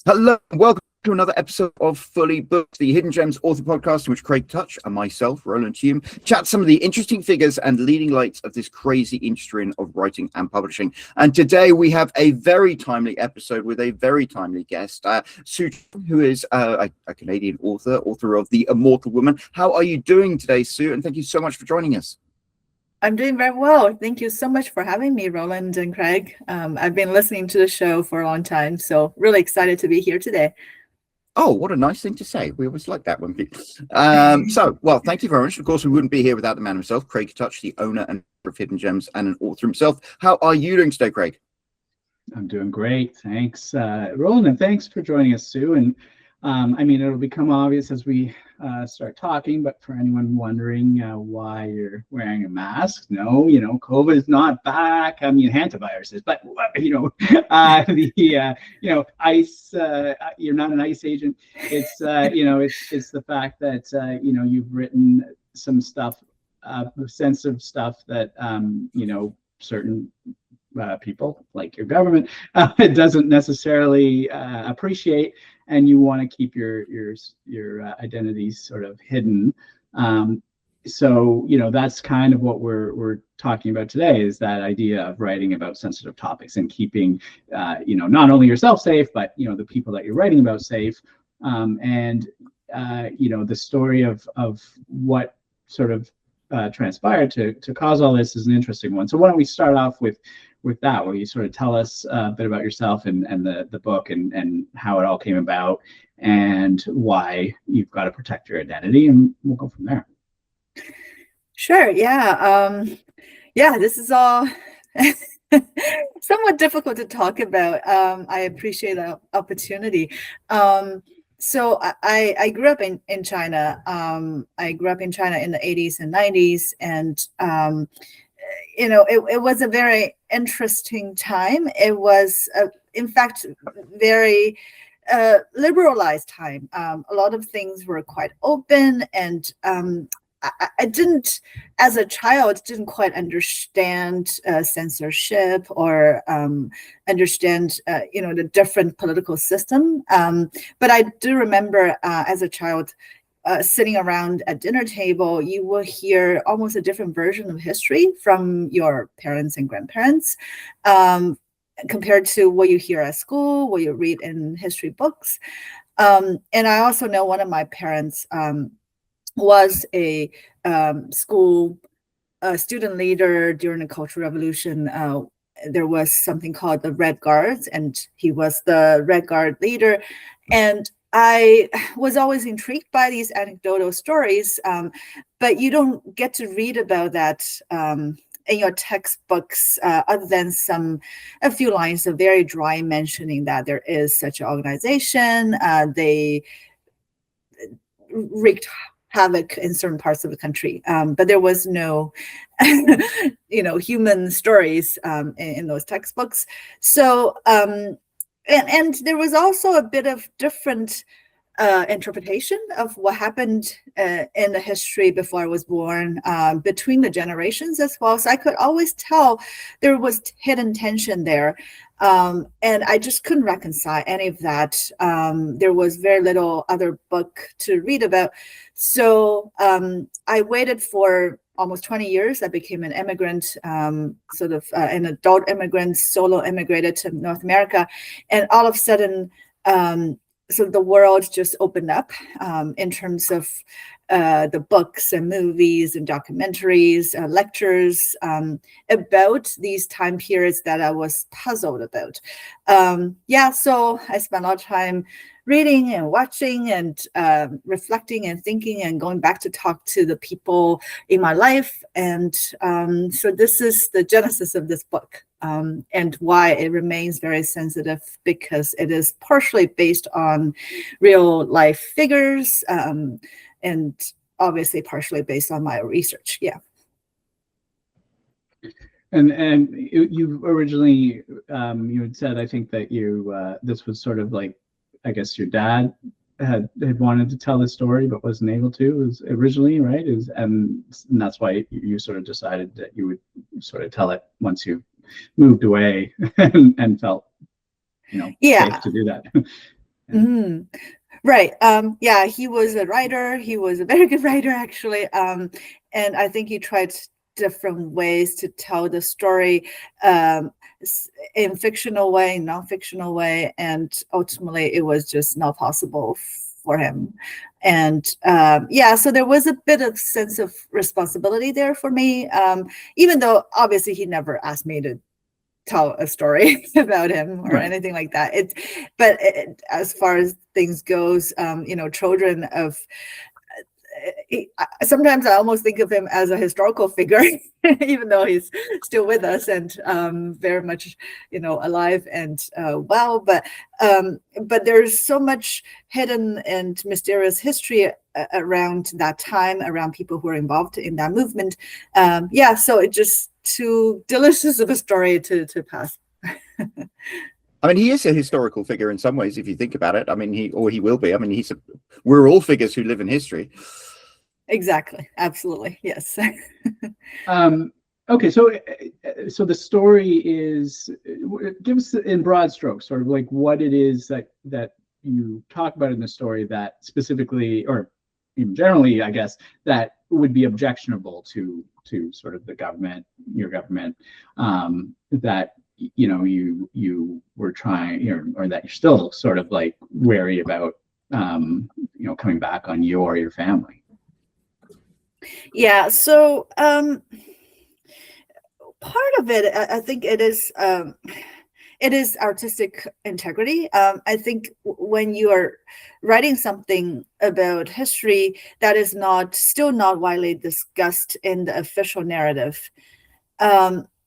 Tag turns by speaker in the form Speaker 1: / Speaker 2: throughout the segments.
Speaker 1: Hello, and welcome to another episode of Fully Booked, the Hidden Gems author podcast, in which Craig Touch and myself, Roland Hume, chat some of the interesting figures and leading lights of this crazy industry of writing and publishing. And today we have a very timely episode with a very timely guest, Su Chang, who is a Canadian author of The Immortal Woman. How are you doing today, Sue? And thank you so much for joining us.
Speaker 2: I'm doing very well. Thank you so much for having me, Roland and Craig. I've been listening to the show for a long time, so really excited to be here today.
Speaker 1: Oh, what a nice thing to say. We always like that one. Well, thank you very much. Of course, we wouldn't be here without the man himself, Craig Touch, the owner and of Hidden Gems and an author himself. How are you doing today, Craig?
Speaker 3: I'm doing great. Thanks, Roland, and thanks for joining us, Sue. And I mean, it'll become obvious as we start talking, but for anyone wondering why you're wearing a mask, no, COVID is not back. I mean, hantaviruses, but ice. You're not an ice agent. It's it's the fact that you've written some stuff, sensitive stuff that certain people like your government it doesn't necessarily appreciate, and you want to keep your identities sort of hidden. So that's kind of what we're talking about today, is that idea of writing about sensitive topics and keeping not only yourself safe, but the people that you're writing about safe. The story of what sort of transpired to cause all this is an interesting one. So why don't we start off with that, where you sort of tell us a bit about yourself and the book and how it all came about and why you've got to protect your identity, and we'll go from there.
Speaker 2: Sure. Yeah. This is all somewhat difficult to talk about. I appreciate the opportunity. So I grew up in China. I grew up in China in the 80s and 90s, and it was a very interesting time. It was, in fact, very liberalized time. A lot of things were quite open, and I didn't, as a child, didn't quite understand censorship or understand, the different political system. But I do remember as a child, sitting around a dinner table, you will hear almost a different version of history from your parents and grandparents, compared to what you hear at school, what you read in history books. And I also know one of my parents was a school student leader during the Cultural Revolution. There was something called the Red Guards, and he was the Red Guard leader. And I was always intrigued by these anecdotal stories, but you don't get to read about that in your textbooks, other than a few lines of very dry mentioning that there is such an organization. They wreaked havoc in certain parts of the country, but there was no human stories in those textbooks. So and there was also a bit of different interpretation of what happened in the history before I was born, between the generations as well. So I could always tell there was hidden tension there. And I just couldn't reconcile any of that. There was very little other book to read about. So I waited for almost 20 years. I became an immigrant, an adult immigrant, solo immigrated to North America. And all of a sudden, so the world just opened up in terms of the books and movies and documentaries, lectures about these time periods that I was puzzled about. So I spent a lot of time reading and watching and reflecting and thinking and going back to talk to the people in my life. And so this is the genesis of this book, and why it remains very sensitive, because it is partially based on real life figures, and obviously partially based on my research. Yeah.
Speaker 3: And you originally, you had said, I think that this was sort of like, I guess your dad had wanted to tell the story but wasn't able to, originally, right? And that's why you sort of decided that you would sort of tell it once you moved away and felt safe to do that.
Speaker 2: Right. Yeah, he was a writer. He was a very good writer, actually. And I think he tried different ways to tell the story in fictional way, non-fictional way, and ultimately it was just not possible for him. And yeah, so there was a bit of sense of responsibility there for me, even though obviously he never asked me to tell a story about him or anything like that. But as far as things goes, children of, sometimes I almost think of him as a historical figure, even though he's still with us and very much, alive and well. But there's so much hidden and mysterious history around that time, around people who are involved in that movement. Yeah, so it just too delicious of a story to pass.
Speaker 1: I mean, he is a historical figure in some ways, if you think about it. I mean, he will be. I mean, we're all figures who live in history.
Speaker 2: Exactly. Absolutely. Yes.
Speaker 3: Okay. So the story is, give us in broad strokes, sort of like what it is that you talk about in the story that specifically, or even generally, I guess, that would be objectionable to sort of the government, your government, that you were trying, or that you're still sort of like wary about, coming back on you or your family.
Speaker 2: Yeah. So part of it, I think it is artistic integrity. I think when you are writing something about history that is still not widely discussed in the official narrative,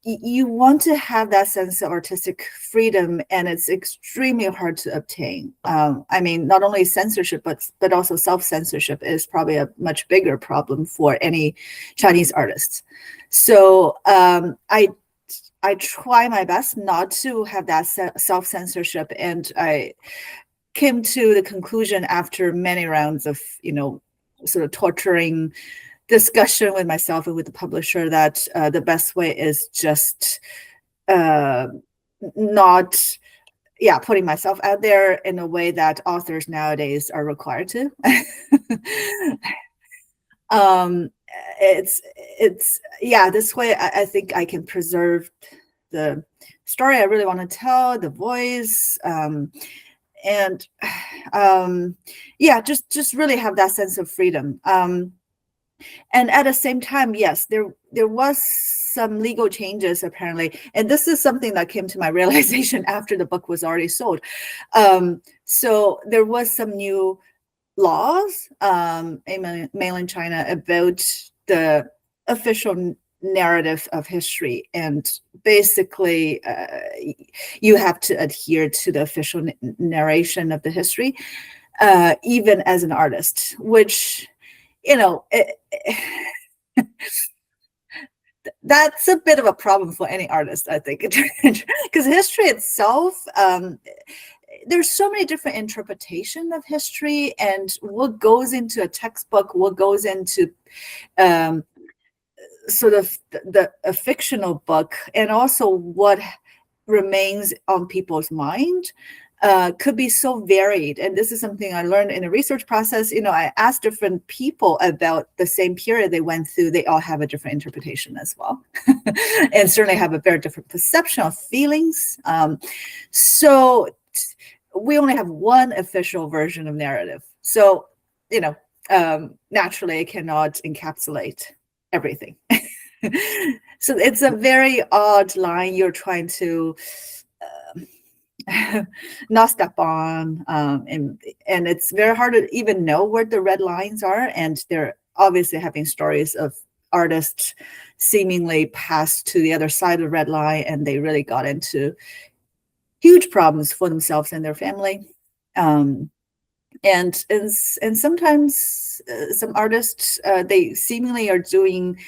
Speaker 2: you want to have that sense of artistic freedom, and it's extremely hard to obtain. I mean, not only censorship, but also self-censorship is probably a much bigger problem for any Chinese artists. So I try my best not to have that self-censorship, and I came to the conclusion after many rounds of, sort of torturing discussion with myself and with the publisher that the best way is just not putting myself out there in a way that authors nowadays are required to. This way I think I can preserve the story I really want to tell, the voice, and just really have that sense of freedom. And at the same time, yes, there was some legal changes apparently, and this is something that came to my realization after the book was already sold. So there was some new laws in mainland China about the official narrative of history, and basically you have to adhere to the official narration of the history, even as an artist, which that's a bit of a problem for any artist, I think, because history itself, there's so many different interpretations of history, and what goes into a textbook, what goes into sort of a fictional book, and also what remains on people's mind could be so varied. And this is something I learned in a research process. I asked different people about the same period they went through. They all have a different interpretation as well, and certainly have a very different perception of feelings. So we only have one official version of narrative. So, naturally it cannot encapsulate everything. So it's a very odd line you're trying to not step on, and it's very hard to even know where the red lines are. And they're obviously having stories of artists seemingly passed to the other side of the red line, and they really got into huge problems for themselves and their family. And sometimes some artists, they seemingly are doing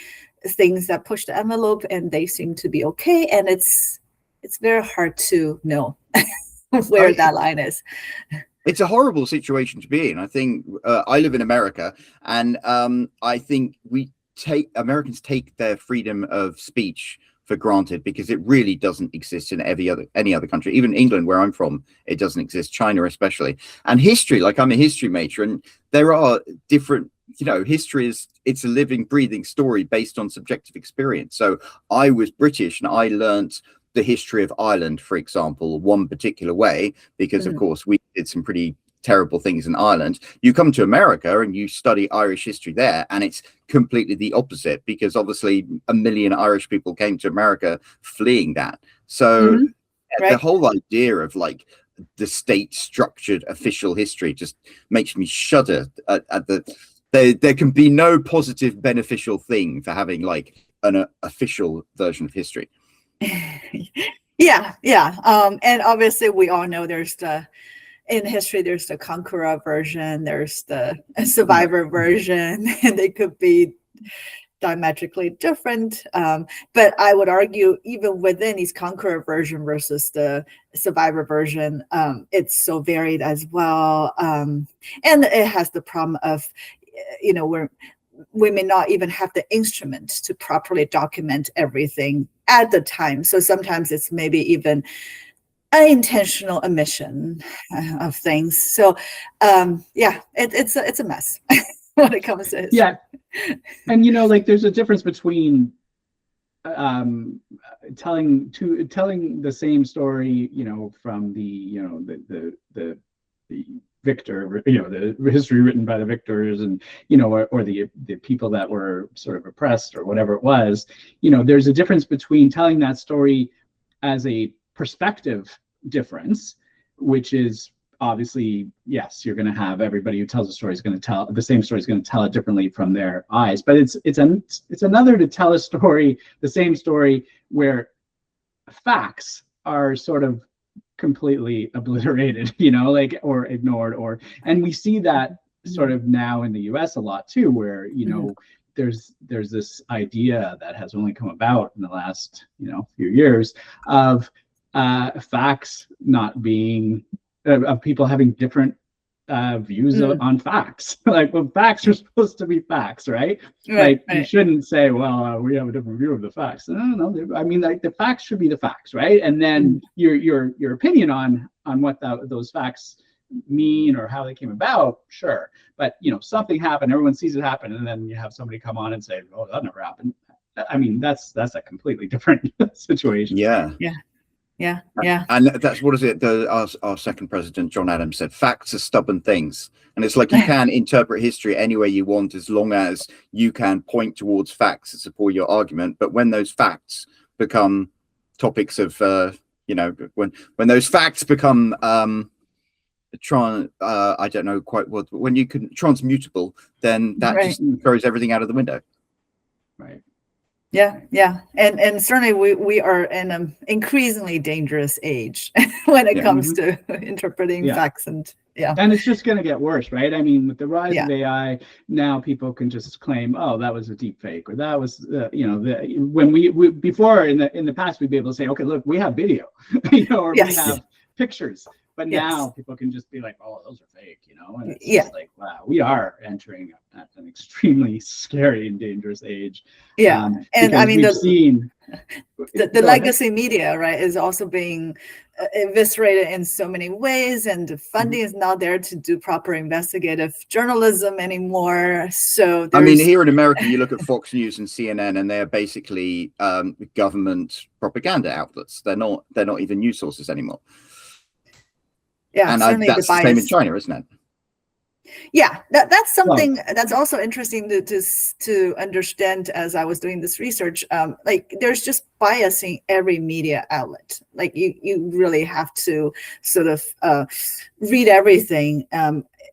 Speaker 2: things that push the envelope, and they seem to be okay. And it's very hard to know where that line is.
Speaker 1: It's a horrible situation to be in. I think I live in America, and I think Americans take their freedom of speech for granted, because it really doesn't exist in any other country. Even England, where I'm from, it doesn't exist. China especially. And history, like I'm a history major, and there are different, history it's a living, breathing story based on subjective experience. So I was British and I learnt the history of Ireland, for example, one particular way, because of course we did some pretty terrible things in Ireland. You come to America and you study Irish history there, and it's completely the opposite, because obviously 1 million Irish people came to America fleeing that. So the whole idea of like the state structured official history just makes me shudder at the there can be no positive beneficial thing for having like an official version of history.
Speaker 2: Yeah. And obviously we all know in history, there's the conqueror version, there's the survivor version, and they could be diametrically different. But I would argue, even within these conqueror version versus the survivor version, it's so varied as well. And it has the problem of, we may not even have the instrument to properly document everything at the time. So sometimes it's maybe even unintentional omission of things. So it's a mess when it comes to history.
Speaker 3: Yeah. And like there's a difference between telling the same story, from the victor, the history written by the victors, and or the people that were sort of oppressed or whatever it was. There's a difference between telling that story as a perspective difference, which is obviously, yes, you're going to have everybody who tells a story is going to tell the same story, is going to tell it differently from their eyes. But it's another to tell a story, the same story, where facts are sort of completely obliterated, or ignored, and we see that sort of now in the US a lot too, where there's this idea that has only come about in the last few years of facts not being of people having different views on facts. Like, well, facts are supposed to be facts, right? Like, you shouldn't say, well, we have a different view of the facts. No, I mean, like, the facts should be the facts, right? And then your opinion on what those facts mean or how they came about, sure. But something happened, everyone sees it happen, and then you have somebody come on and say, oh, that never happened. I mean, that's a completely different situation.
Speaker 2: Yeah.
Speaker 1: And that's, what is it? Our second president, John Adams, said, facts are stubborn things. And it's like, you can interpret history any way you want, as long as you can point towards facts that support your argument. But when those facts become topics of, when those facts become, I don't know quite what, but when you can transmutable, then that just throws everything out of the window.
Speaker 3: Right.
Speaker 2: Yeah. And certainly we are in an increasingly dangerous age when it comes to interpreting facts, and
Speaker 3: it's just going to get worse, right? I mean, with the rise of AI, now people can just claim, oh, that was a deep fake, or that was when we before in the past, we'd be able to say, okay, look, we have video, or we have pictures. But now people can just be like, oh, those are fake, and it's just like, wow, we are entering an extremely scary and dangerous age.
Speaker 2: And I mean, the legacy media, right, is also being eviscerated in so many ways, and the funding is not there to do proper investigative journalism anymore. So
Speaker 1: I mean, here in America, you look at Fox News and CNN, and they're basically government propaganda outlets. They're not even news sources anymore.
Speaker 2: Yeah,
Speaker 1: and that's the same in China, isn't it?
Speaker 2: Yeah, that's something that's also interesting to understand as I was doing this research. Like, there's just bias in every media outlet. Like, you really have to sort of read everything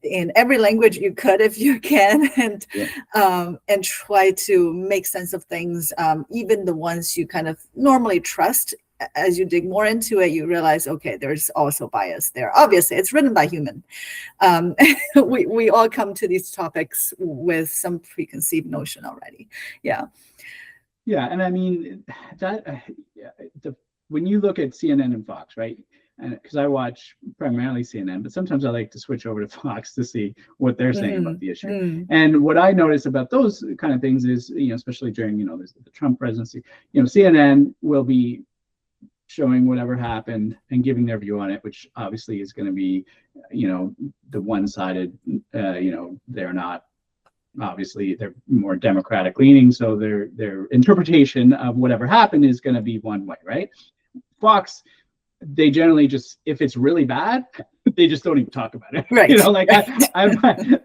Speaker 2: in every language you could, if you can, and try to make sense of things, even the ones you kind of normally trust. As you dig more into it, you realize, okay, there's also bias there. Obviously, it's written by human. We all come to these topics with some preconceived notion already. Yeah,
Speaker 3: and I mean that when you look at CNN and Fox, right? and because I watch primarily CNN, but sometimes I like to switch over to Fox to see what they're saying about the issue. And what I notice about those kind of things is, especially during, the Trump presidency, CNN will be showing whatever happened and giving their view on it, which obviously is going to be, the one-sided, they're not, obviously they're more Democratic leaning, so their interpretation of whatever happened is going to be one way, right? Fox, they generally just, if it's really bad, they just don't even talk about it.
Speaker 2: Right.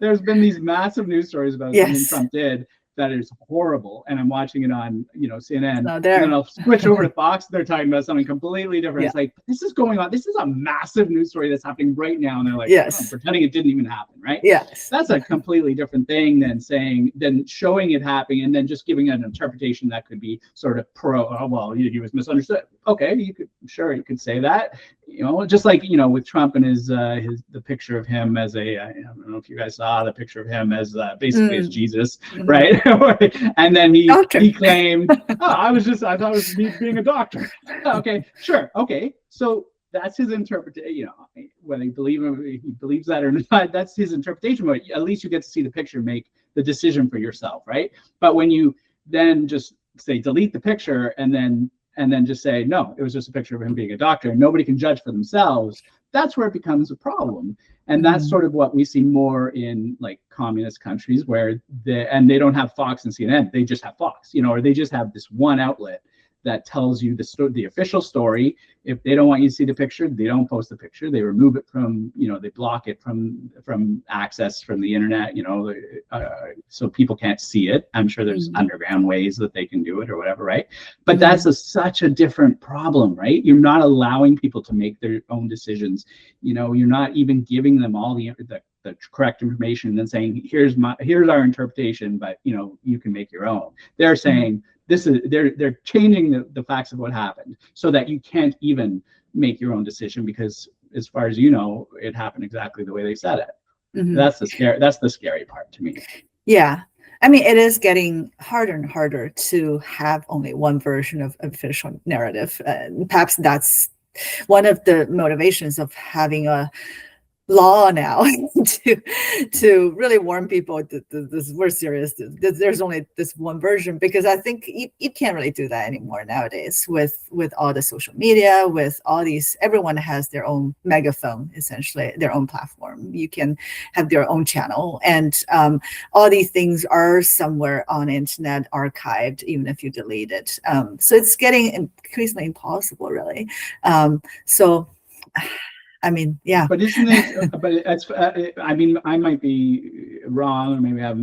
Speaker 3: There's been these massive news stories about something Trump did that is horrible, and I'm watching it on CNN, and then I'll switch over to Fox. They're talking about something completely different. It's like, this is going on. This is a massive news story that's happening right now, and they're like, pretending it didn't even happen, right?
Speaker 2: Yes,
Speaker 3: that's a completely different thing than showing it happening and then just giving an interpretation that could be sort of he was misunderstood. Okay, you could say that, just like with Trump and the picture of him as I don't know if you guys saw the picture of him as basically as Jesus, right? And then he claimed, I thought it was me being a doctor. Okay, sure. Okay. So that's his interpretation, whether he believes that or not, that's his interpretation, but at least you get to see the picture, make the decision for yourself, right? But when you then just say, delete the picture and then just say, no, it was just a picture of him being a doctor, and nobody can judge for themselves, that's where it becomes a problem. And that's sort of what we see more in like communist countries where they don't have Fox and CNN, they just have Fox, or they just have this one outlet that tells you the official story. If they don't want you to see the picture, they don't post the picture. They remove it from, they block it from access from the internet, so people can't see it. I'm sure there's underground ways that they can do it or whatever, right? But that's such a different problem, right? You're not allowing people to make their own decisions. You're not even giving them all the correct information and then saying, here's our interpretation, but you can make your own. They're saying, they're changing the facts of what happened so that you can't even make your own decision, because as far as it happened exactly the way they said it. That's the scary part to me.
Speaker 2: Yeah. I mean, it is getting harder and harder to have only one version of official narrative. Perhaps that's one of the motivations of having a law now to really warn people that we're serious. There's only this one version, because I think you can't really do that anymore nowadays with all the social media, with all these, everyone has their own megaphone, essentially their own platform. You can have their own channel, and all these things are somewhere on the internet archived, even if you delete it. So it's getting increasingly impossible, really. I mean, yeah.
Speaker 3: But isn't it? But it's. I mean, I might be wrong, or maybe I have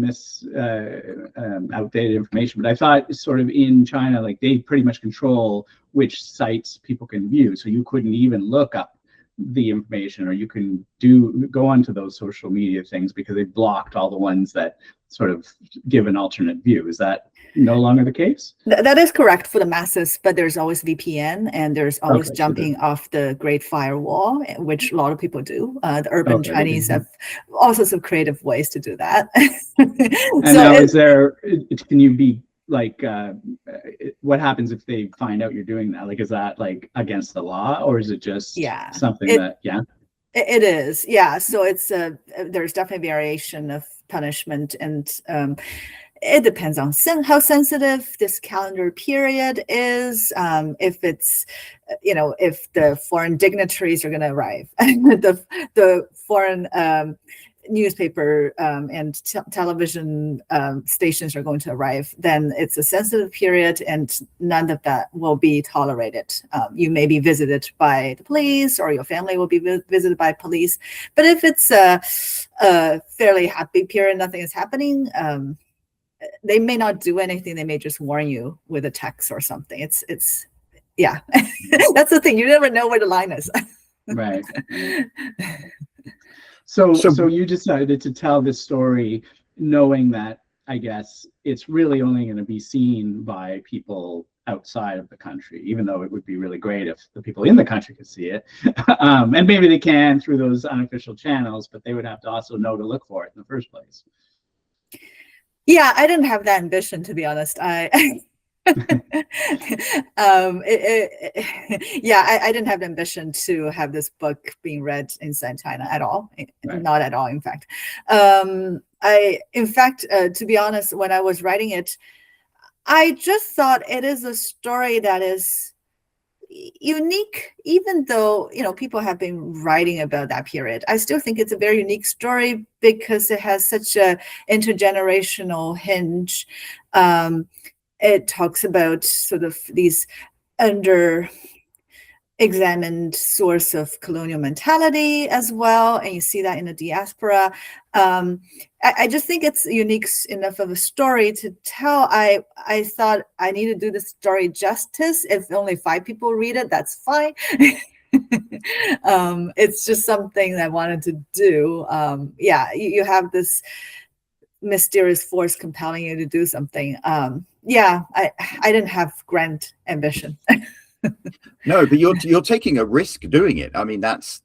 Speaker 3: outdated information. But I thought, sort of in China, like they pretty much control which sites people can view. So you couldn't even look up the information, or you can go onto those social media things because they blocked all the ones that sort of give an alternate view. Is that no longer the case?
Speaker 2: That is correct for the masses, but there's always VPN, and there's always jumping off the Great Firewall, which a lot of people do. The urban Chinese have all sorts of creative ways to do that.
Speaker 3: And so can you be like, what happens if they find out you're doing that? Like, is that like against the law, or is it just something
Speaker 2: It is, yeah. So it's there's definitely variation of punishment, and it depends on how sensitive this calendar period is. If it's, if the foreign dignitaries are going to arrive, the foreign newspaper and television stations are going to arrive, then it's a sensitive period, and none of that will be tolerated. You may be visited by the police, or your family will be visited by police. But if it's a fairly happy period, nothing is happening, they may not do anything. They may just warn you with a text or something. It's that's the thing. You never know where the line is.
Speaker 3: Right. So you decided to tell this story knowing that, I guess, it's really only going to be seen by people outside of the country, even though it would be really great if the people in the country could see it. And maybe they can through those unofficial channels, but they would have to also know to look for it in the first place.
Speaker 2: Yeah, I didn't have that ambition, to be honest. Yeah, I didn't have the ambition to have this book being read inside China at all.
Speaker 3: Right.
Speaker 2: Not at all, in fact. To be honest, when I was writing it, I just thought it is a story that is unique, even though people have been writing about that period. I still think it's a very unique story because it has such a intergenerational hinge. It talks about sort of these under examined source of colonial mentality as well, and you see that in the diaspora. I just think it's unique enough of a story to tell. I thought I need to do the story justice. If only 5 people read it, that's fine. It's just something I wanted to do. You have this mysterious force compelling you to do something. I didn't have grand ambition.
Speaker 1: No, but you're taking a risk doing it. I mean, that's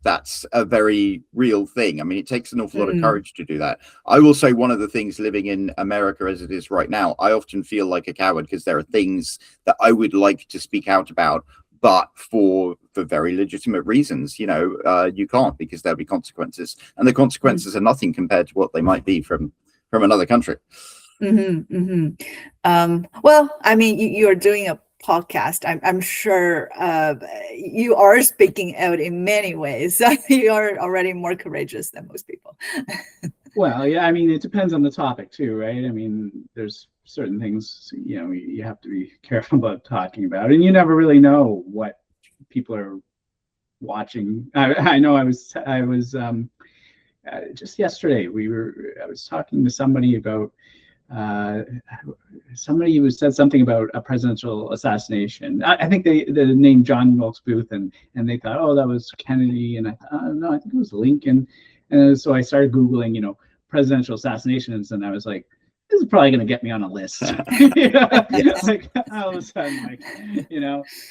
Speaker 1: a very real thing. I mean, it takes an awful lot of courage to do that. I will say one of the things living in America as it is right now, I often feel like a coward because there are things that I would like to speak out about, but for very legitimate reasons, you can't, because there'll be consequences, and the consequences are nothing compared to what they might be from another country.
Speaker 2: Well, I mean, you're doing a podcast. I'm sure you are speaking out in many ways. You are already more courageous than most people.
Speaker 3: Well, yeah, I mean, it depends on the topic too, right? I mean, there's certain things, you have to be careful about talking about, and you never really know what people are watching. I know I was just yesterday, I was talking to somebody about somebody who said something about a presidential assassination. I think they named John Wilkes Booth, and they thought, oh, that was Kennedy, and I thought, oh, no, I think it was Lincoln. And so I started Googling, presidential assassinations, and I was like, this is probably going to get me on a list.
Speaker 1: Yes.
Speaker 3: Like all of a sudden,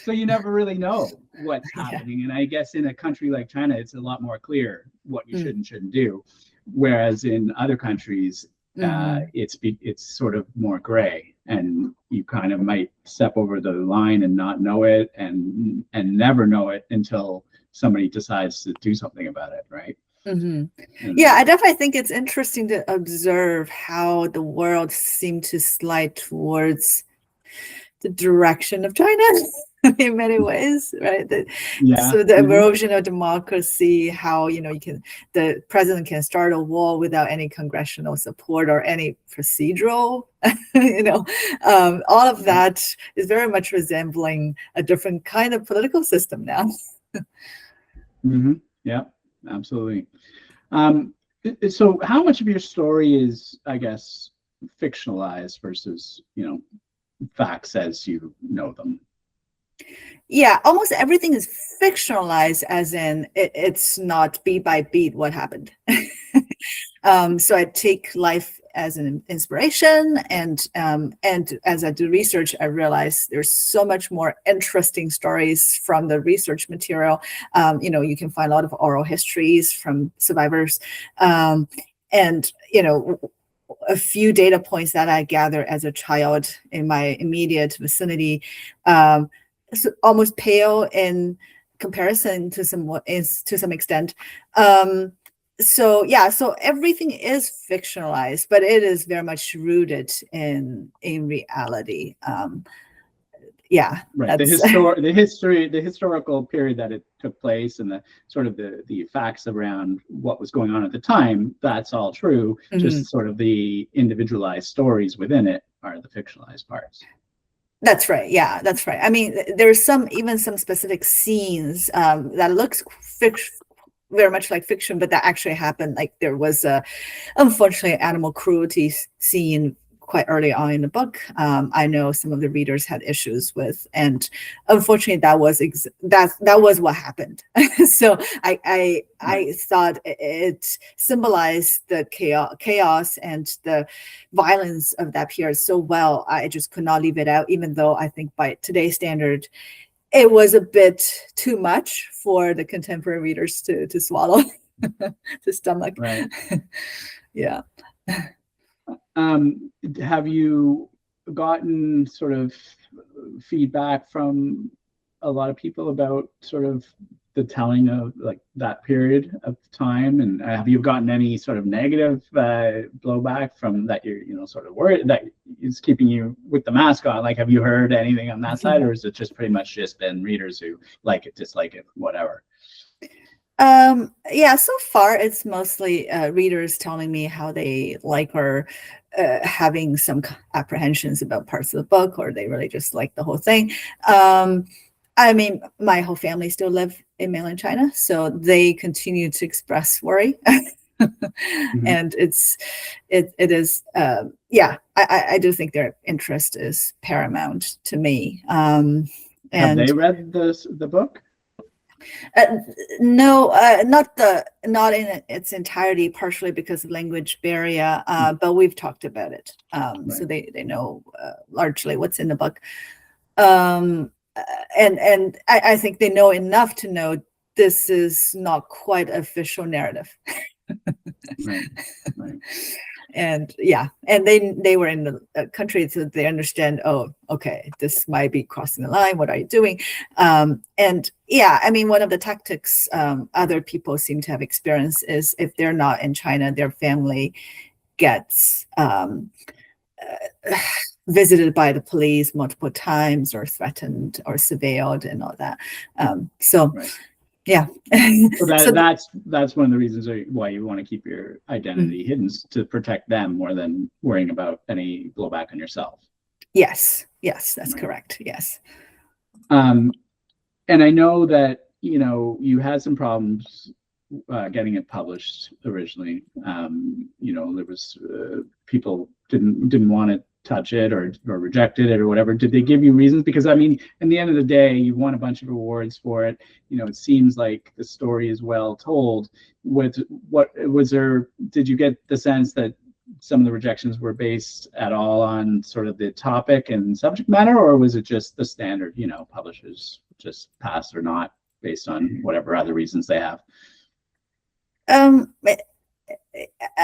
Speaker 3: so you never really know what's happening. And I guess in a country like China, it's a lot more clear what you should and shouldn't do, whereas in other countries, it's sort of more gray, and you kind of might step over the line and not know it, and never know it until somebody decides to do something about it, right? Yeah,
Speaker 2: I definitely think it's interesting to observe how the world seemed to slide towards the direction of China in many ways, right? So the erosion of democracy, how the president can start a war without any congressional support or any procedural, all of that is very much resembling a different kind of political system now.
Speaker 3: Yeah, absolutely. So how much of your story is, I guess, fictionalized versus, facts as you know them?
Speaker 2: Yeah, almost everything is fictionalized, as in it's not beat by beat what happened. So I take life as an inspiration, and as I do research, I realize there's so much more interesting stories from the research material. You can find a lot of oral histories from survivors, and a few data points that I gathered as a child in my immediate vicinity, almost pale in comparison to some extent. So everything is fictionalized, but it is very much rooted in reality.
Speaker 3: Right. The historical period that it took place, and the sort of the facts around what was going on at the time, that's all true. Just sort of the individualized stories within it are the fictionalized parts.
Speaker 2: That's right. Yeah, that's right. I mean, there's even some specific scenes that looks very much like fiction, but that actually happened. Like there was unfortunately, animal cruelty scene quite early on in the book. I know some of the readers had issues with, and unfortunately, that was what happened. So I thought it symbolized the chaos and the violence of that period so well. I just could not leave it out, even though I think by today's standard, it was a bit too much for the contemporary readers to swallow, to stomach.
Speaker 3: Right.
Speaker 2: Yeah.
Speaker 3: Have you gotten sort of feedback from a lot of people about sort of the telling of like that period of time? And have you gotten any sort of negative blowback from that you're, sort of worried that is keeping you with the mask on? Like, have you heard anything on that side, or is it just pretty much just been readers who like it, dislike it, whatever?
Speaker 2: Yeah, so far it's mostly readers telling me how they like or having some apprehensions about parts of the book, or they really just like the whole thing. I mean, my whole family still live in mainland China, so they continue to express worry. And it is, yeah, I do think their interest is paramount to me. And
Speaker 3: have they read the book?
Speaker 2: No, not in its entirety, partially because of language barrier, but we've talked about it.
Speaker 3: Right.
Speaker 2: So they know largely what's in the book. And I think they know enough to know this is not quite official narrative.
Speaker 3: Right.
Speaker 2: And yeah, and they were in the country, so they understand, oh, okay, this might be crossing the line. What are you doing? And yeah, I mean, one of the tactics other people seem to have experienced is if they're not in China, their family gets visited by the police multiple times, or threatened, or surveilled, and all that. So. Right. Yeah.
Speaker 3: So that's one of the reasons why you want to keep your identity hidden, to protect them more than worrying about any blowback on yourself.
Speaker 2: Yes, that's correct. Yes.
Speaker 3: And I know that you had some problems getting it published originally. There was people didn't want to touch it or rejected it or whatever. Did they give you reasons? Because I mean, in the end of the day, you won a bunch of awards for it. It seems like the story is well told. What was there? Did you get the sense that some of the rejections were based at all on sort of the topic and subject matter, or was it just the standard, publishers just pass or not based on whatever other reasons they have?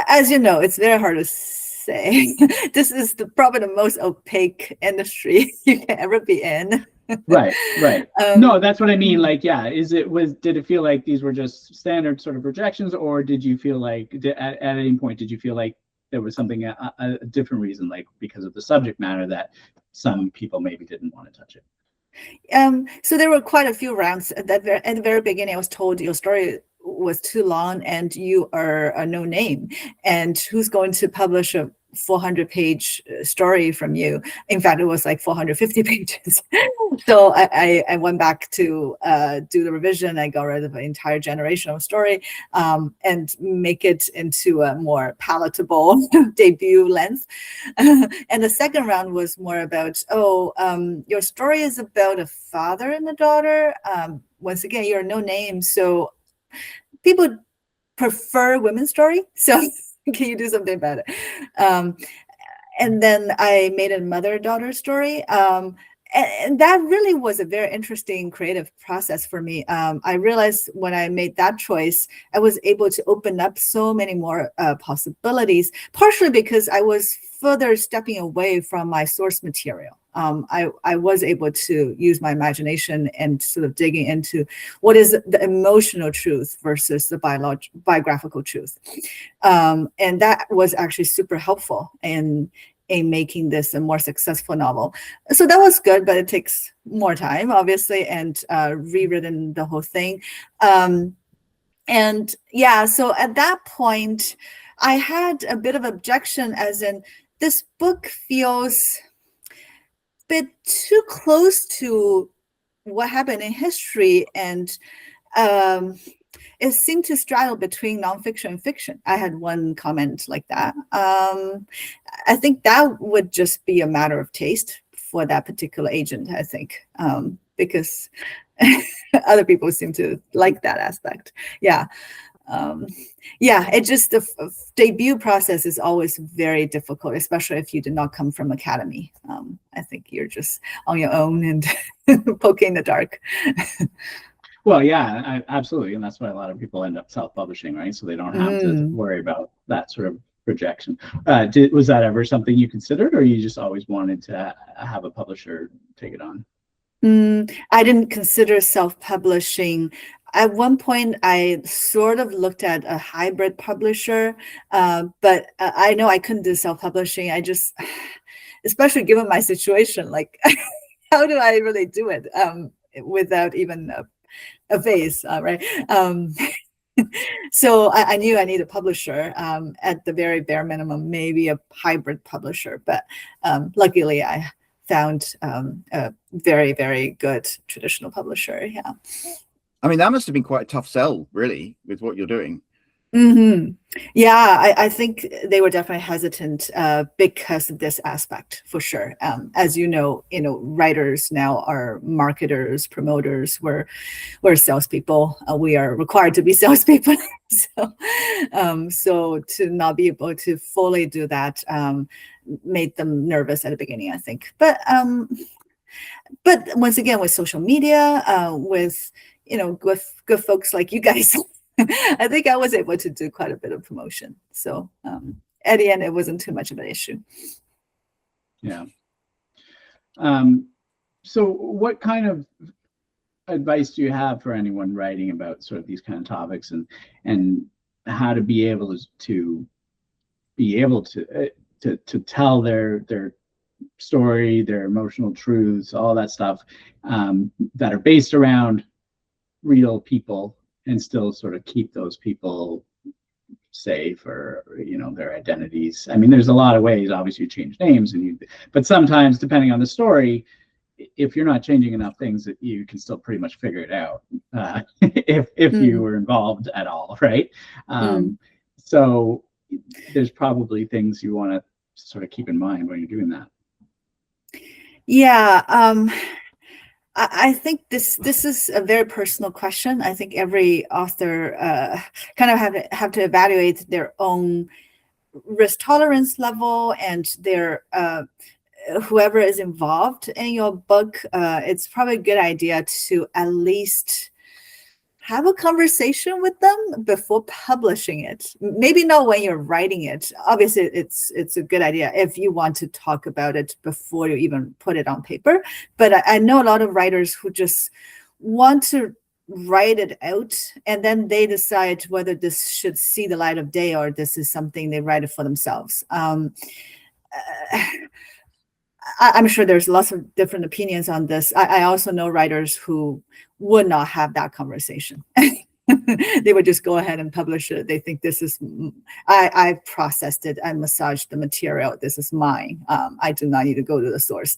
Speaker 2: As you know, it's very hard to say. This is probably the most opaque industry you can ever be in.
Speaker 3: Right. No, that's what I mean. Like, yeah, did it feel like these were just standard sort of rejections, or did you feel like at any point did you feel like there was something a different reason, like because of the subject matter, that some people maybe didn't want to touch it?
Speaker 2: So there were quite a few rounds. At the very beginning, I was told your story was too long and you are a no name, and who's going to publish a 400-page story from you? In fact, it was like 450 pages. So I went back to do the revision. I got rid of an entire generation of story and make it into a more palatable debut length. And the second round was more about, your story is about a father and a daughter. Once again, you're no name, so people prefer women's story. So can you do something about it? And then I made a mother-daughter story. And that really was a very interesting creative process for me. I realized when I made that choice, I was able to open up so many more possibilities, partially because I was further stepping away from my source material. I was able to use my imagination and sort of digging into what is the emotional truth versus the biographical truth. And that was actually super helpful in making this a more successful novel. So that was good, but it takes more time, obviously, and rewritten the whole thing. And yeah, so at that point, I had a bit of objection, as in this book feels a bit too close to what happened in history, and it seemed to straddle between nonfiction and fiction. I had one comment like that. I think that would just be a matter of taste for that particular agent, I think, because other people seem to like that aspect. Yeah. It just, the debut process is always very difficult, especially if you did not come from academy. I think you're just on your own and poking in the dark.
Speaker 3: Well, yeah, absolutely. And that's why a lot of people end up self-publishing, right? So they don't have to worry about that sort of projection. Was that ever something you considered, or you just always wanted to have a publisher take it on?
Speaker 2: I didn't consider self-publishing. At one point, I sort of looked at a hybrid publisher, but I know I couldn't do self-publishing. I just, especially given my situation, like, how do I really do it without even a face, right? So I knew I needed a publisher, at the very bare minimum, maybe a hybrid publisher. But luckily, I found a very, very good traditional publisher. Yeah.
Speaker 1: I mean, that must have been quite a tough sell, really, with what you're doing.
Speaker 2: Yeah, I think they were definitely hesitant because of this aspect, for sure. As you know, writers now are marketers, promoters. We're salespeople. We are required to be salespeople. So to not be able to fully do that made them nervous at the beginning, I think. But once again, with social media, with good folks like you guys. I think I was able to do quite a bit of promotion. So at the end, it wasn't too much of an issue.
Speaker 3: Yeah. So what kind of advice do you have for anyone writing about sort of these kind of topics, and how to be able to tell their story, their emotional truths, all that stuff that are based around real people, and still sort of keep those people safe, or their identities? I mean, there's a lot of ways. Obviously, you change names, but sometimes, depending on the story, if you're not changing enough things, that you can still pretty much figure it out if you were involved at all, right? So there's probably things you want to sort of keep in mind when you're doing that.
Speaker 2: Yeah. I think this is a very personal question. I think every author kind of have to evaluate their own risk tolerance level, and their whoever is involved in your book. It's probably a good idea to at least have a conversation with them before publishing it. Maybe not when you're writing it. Obviously, it's a good idea if you want to talk about it before you even put it on paper. But I know a lot of writers who just want to write it out, and then they decide whether this should see the light of day, or this is something they write it for themselves. I'm sure there's lots of different opinions on this. I also know writers who would not have that conversation. They would just go ahead and publish it. They think this is, I processed it, I massaged the material, this is mine. I do not need to go to the source.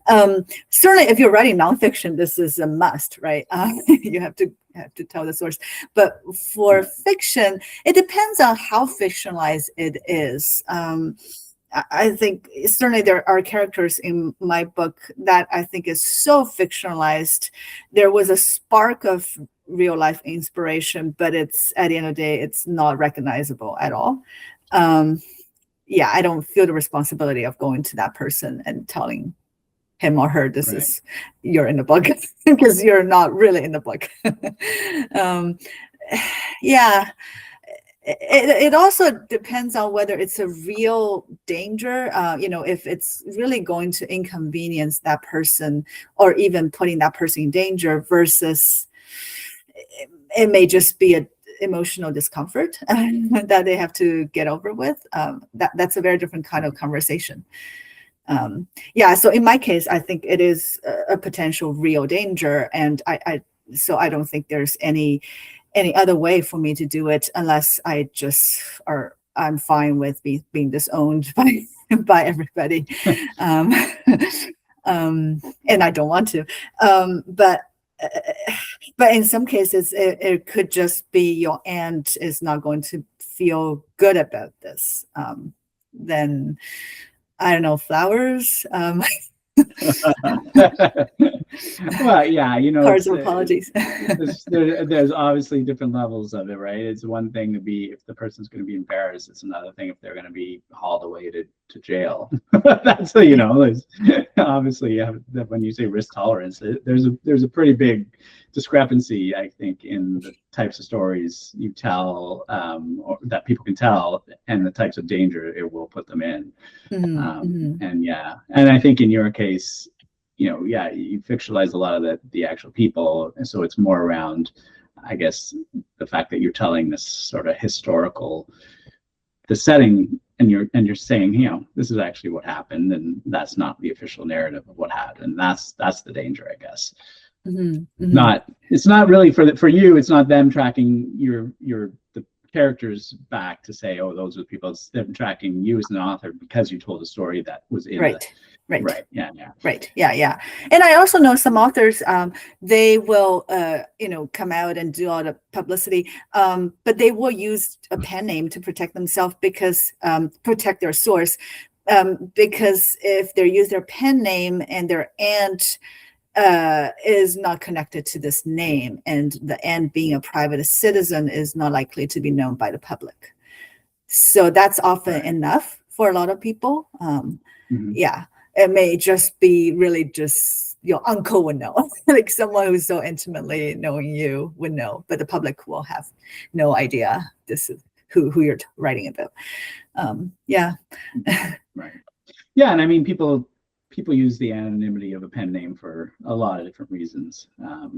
Speaker 2: Certainly, if you're writing nonfiction, this is a must, right? You have to tell the source. But for fiction, it depends on how fictionalized it is. I think certainly there are characters in my book that I think is so fictionalized. There was a spark of real life inspiration, but it's, at the end of the day, it's not recognizable at all. Yeah, I don't feel the responsibility of going to that person and telling him or her, this is, you're in the book, because you're not really in the book. Yeah. It also depends on whether it's a real danger, if it's really going to inconvenience that person, or even putting that person in danger, versus it may just be an emotional discomfort that they have to get over with. That's a very different kind of conversation. Yeah, so in my case, I think it is a potential real danger, and so I don't think there's any other way for me to do it, unless I'm fine with being disowned by everybody. And I don't want to. But in some cases, it could just be your aunt is not going to feel good about this. Then, I don't know, flowers.
Speaker 3: Well, yeah,
Speaker 2: cards of apologies.
Speaker 3: there's obviously different levels of it, right? It's one thing to be, if the person's going to be embarrassed. It's another thing if they're going to be hauled away to jail. That's there's obviously, when you say risk tolerance, there's a pretty big discrepancy, I think, in the types of stories you tell, or that people can tell, and the types of danger it will put them in. And I think in your case, you fictionalize a lot of the actual people, and so it's more around, I guess, the fact that you're telling this sort of historical, the setting, and you're saying, this is actually what happened, and that's not the official narrative of what happened. That's the danger, I guess. It's not really for you. It's not them tracking the characters back to say, oh, those are the people. It's them tracking you as an author because you told a story that was in Right. Yeah.
Speaker 2: And I also know some authors, they will, come out and do all the publicity, but they will use a pen name to protect themselves because protect their source. Because if they use their pen name and their aunt is not connected to this name, and the aunt being a private citizen is not likely to be known by the public. So that's often enough for a lot of people. It may just be really just your uncle would know, like someone who's so intimately knowing you would know, but the public will have no idea this is who you're writing about.
Speaker 3: Right. Yeah, and I mean, people use the anonymity of a pen name for a lot of different reasons. I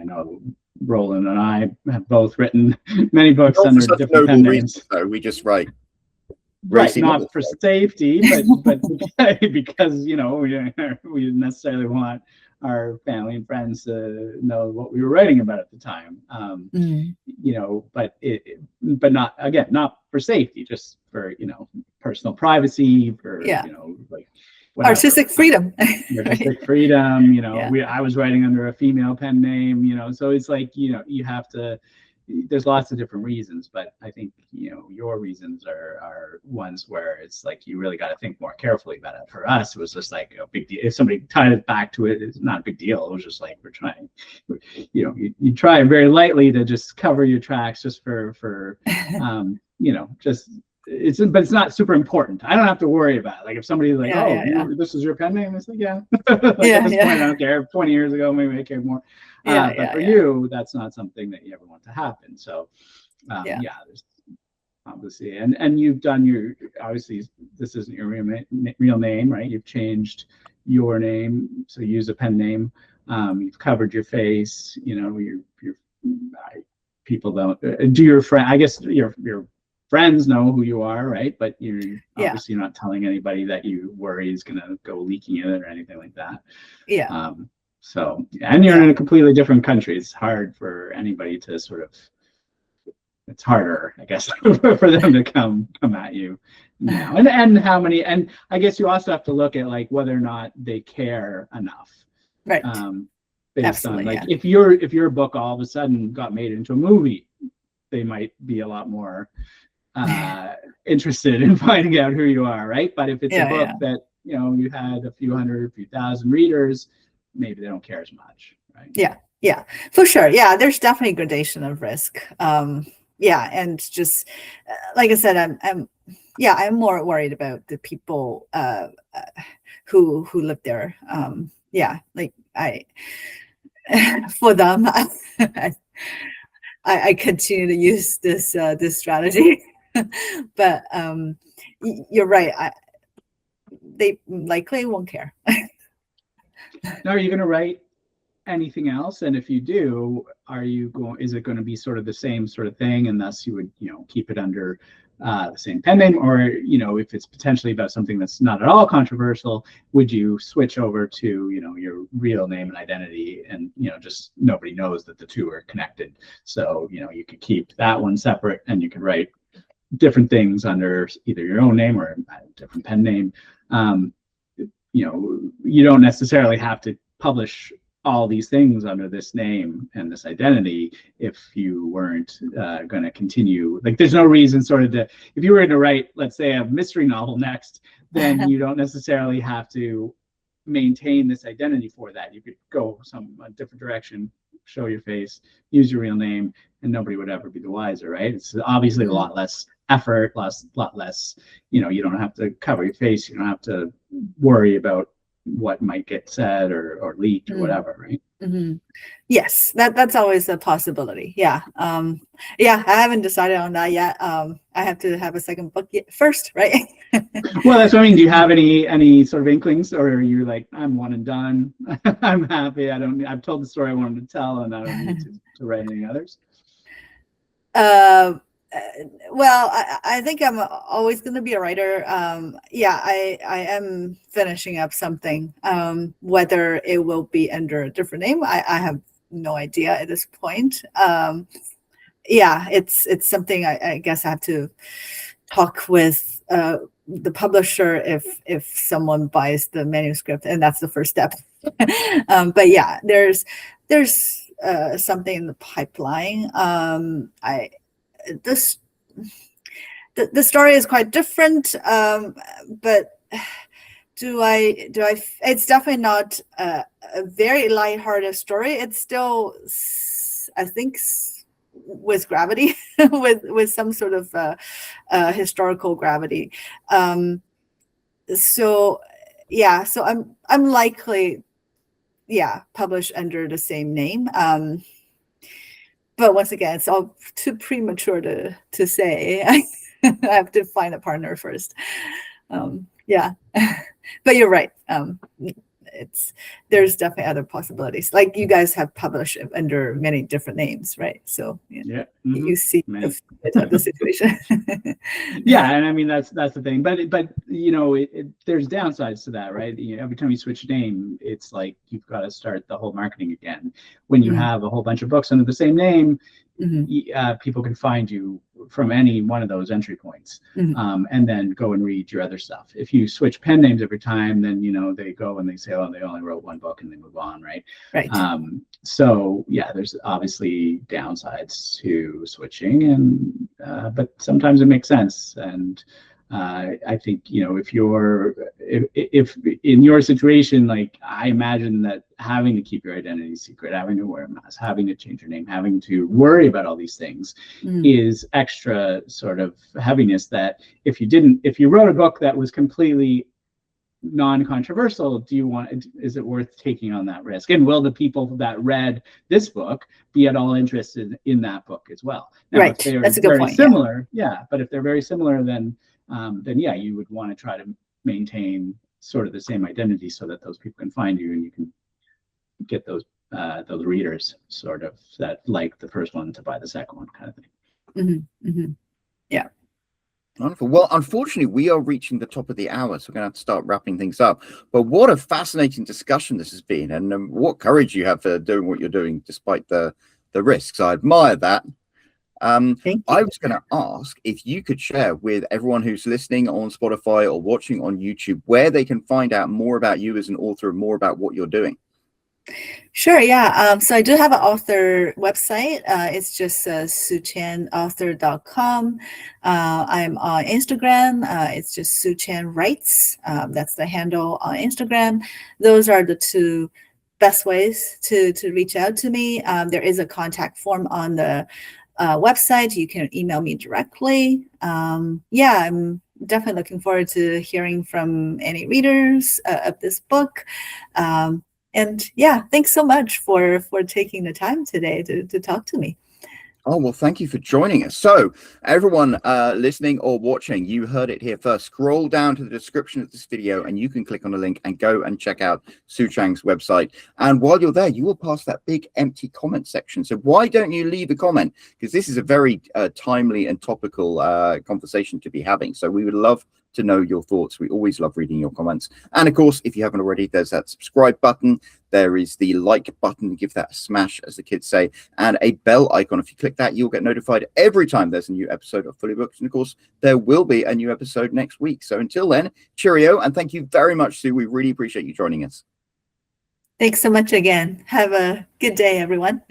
Speaker 3: know Roland and I have both written many books under different pen names.
Speaker 1: So we just write.
Speaker 3: Right, not for safety, but because we didn't necessarily want our family and friends to know what we were writing about at the time. But not for safety, just for personal privacy, for whatever.
Speaker 2: Artistic freedom.
Speaker 3: Artistic freedom. I was writing under a female pen name. So it's like you have to. There's lots of different reasons, but I think your reasons are ones where it's like you really got to think more carefully about it. For us, it was just like a big deal. If somebody tied it back to it, it's not a big deal. It was just like we're trying, you try very lightly to just cover your tracks just for just but it's not super important. I don't have to worry about it. Like if somebody's like, this is your pen name, it's like at this point, I don't care. 20 years ago, maybe I cared more. But for you, that's not something that you ever want to happen. So there's obviously, and you've done obviously this isn't your real name, right? You've changed your name, so you use a pen name. You've covered your face. People don't. Do your friend? I guess your friends know who you are, right? But you're obviously not telling anybody that you worry is going to go leaking it or anything like that. So, and you're in a completely different country. It's hard for anybody to it's harder, I guess, for them to come at you now. And how many, and I guess you also have to look at like whether or not they care enough.
Speaker 2: Right.
Speaker 3: Based
Speaker 2: Absolutely,
Speaker 3: on like if your book all of a sudden got made into a movie, they might be a lot more interested in finding out who you are, right? But if it's a book that you had a few thousand readers, maybe they don't care as much, right?
Speaker 2: Yeah, for sure. Yeah, there's definitely gradation of risk. And just like I said, I'm more worried about the people who live there. Like for them, I continue to use this strategy. But you're right. They likely won't care.
Speaker 3: Now, are you going to write anything else? And if you do, is it going to be sort of the same sort of thing, and thus you would keep it under the same pen name? Or if it's potentially about something that's not at all controversial, would you switch over to your real name and identity, and just nobody knows that the two are connected? So you could keep that one separate, and you could write different things under either your own name or a different pen name. You don't necessarily have to publish all these things under this name and this identity if you weren't going to continue. Like there's no reason if you were going to write, let's say, a mystery novel next, then you don't necessarily have to maintain this identity for that. You could go a different direction, show your face, use your real name, and nobody would ever be the wiser, right? It's obviously a lot less effort, lot less, you don't have to cover your face. You don't have to worry about, what might get said or leaked or whatever, right?
Speaker 2: Mm-hmm. Yes, that's always a possibility. Yeah. Yeah, I haven't decided on that yet. I have to have a second book first, right?
Speaker 3: Well, that's what I mean. Do you have any sort of inklings, or are you like, I'm one and done? I'm happy. I've told the story I wanted to tell, and I don't need to write any others.
Speaker 2: Well, I think I'm always going to be a writer. Yeah, I am finishing up something. Whether it will be under a different name, I have no idea at this point. Yeah, it's something I guess I have to talk with the publisher if someone buys the manuscript, and that's the first step. But yeah, there's something in the pipeline. The story is quite different, but do I it's definitely not a very lighthearted story. It's still, I think, with gravity, with some sort of historical gravity. So yeah, so I'm likely, yeah, published under the same name. But once again, it's all too premature to say. I have to find a partner first. Yeah, but you're right. There's definitely other possibilities. Like you guys have published under many different names, right? So
Speaker 3: yeah,
Speaker 2: you see the situation.
Speaker 3: Yeah, and I mean that's the thing. But you know, there's downsides to that, right? You know, every time you switch name, it's like you've got to start the whole marketing again. When you have a whole bunch of books under the same name, people can find you from any one of those entry points, and then go and read your other stuff. If you switch pen names every time, then you know they go and they say, oh, they only wrote one book, and they move on, right?
Speaker 2: Right.
Speaker 3: So yeah, there's obviously downsides to switching, and but sometimes it makes sense. And I think, you know, if in your situation, like I imagine that having to keep your identity secret, having to wear a mask, having to change your name, having to worry about all these things is extra sort of heaviness, that if you wrote a book that was completely non-controversial, is it worth taking on that risk? And will the people that read this book be at all interested in that book as well? Now,
Speaker 2: right. That's a good point.
Speaker 3: Similar, yeah. But if they're very similar, then yeah, you would want to try to maintain sort of the same identity so that those people can find you and you can get those readers sort of that like the first one to buy the second one, kind of thing.
Speaker 2: Yeah.
Speaker 1: Wonderful. Well, unfortunately, we are reaching the top of the hour, so we're going to have to start wrapping things up. But what a fascinating discussion this has been, and what courage you have for doing what you're doing despite the risks. I admire that. I was going to ask if you could share with everyone who's listening on Spotify or watching on YouTube where they can find out more about you as an author and more about what you're doing.
Speaker 2: Sure, yeah. So I do have an author website. It's just suchangauthor.com. I'm on Instagram. It's just Su Chang Writes. That's the handle on Instagram. Those are the two best ways to reach out to me. There is a contact form on the website. You can email me directly. Yeah, I'm definitely looking forward to hearing from any readers of this book. And yeah, thanks so much for taking the time today to talk to me.
Speaker 1: Oh, well, thank you for joining us. So everyone listening or watching, you heard it here first. Scroll down to the description of this video and you can click on the link and go and check out Su Chang's website. And while you're there, you will pass that big empty comment section. So why don't you leave a comment? Because this is a very timely and topical conversation to be having. So we would love to know your thoughts. We always love reading your comments. And of course, if you haven't already, there's that subscribe button. There is the like button. Give that a smash, as the kids say, and a bell icon. If you click that, you'll get notified every time there's a new episode of Fully Booked. And of course, there will be a new episode next week. So until then, cheerio. And thank you very much, Sue. We really appreciate you joining us.
Speaker 2: Thanks so much again. Have a good day, everyone.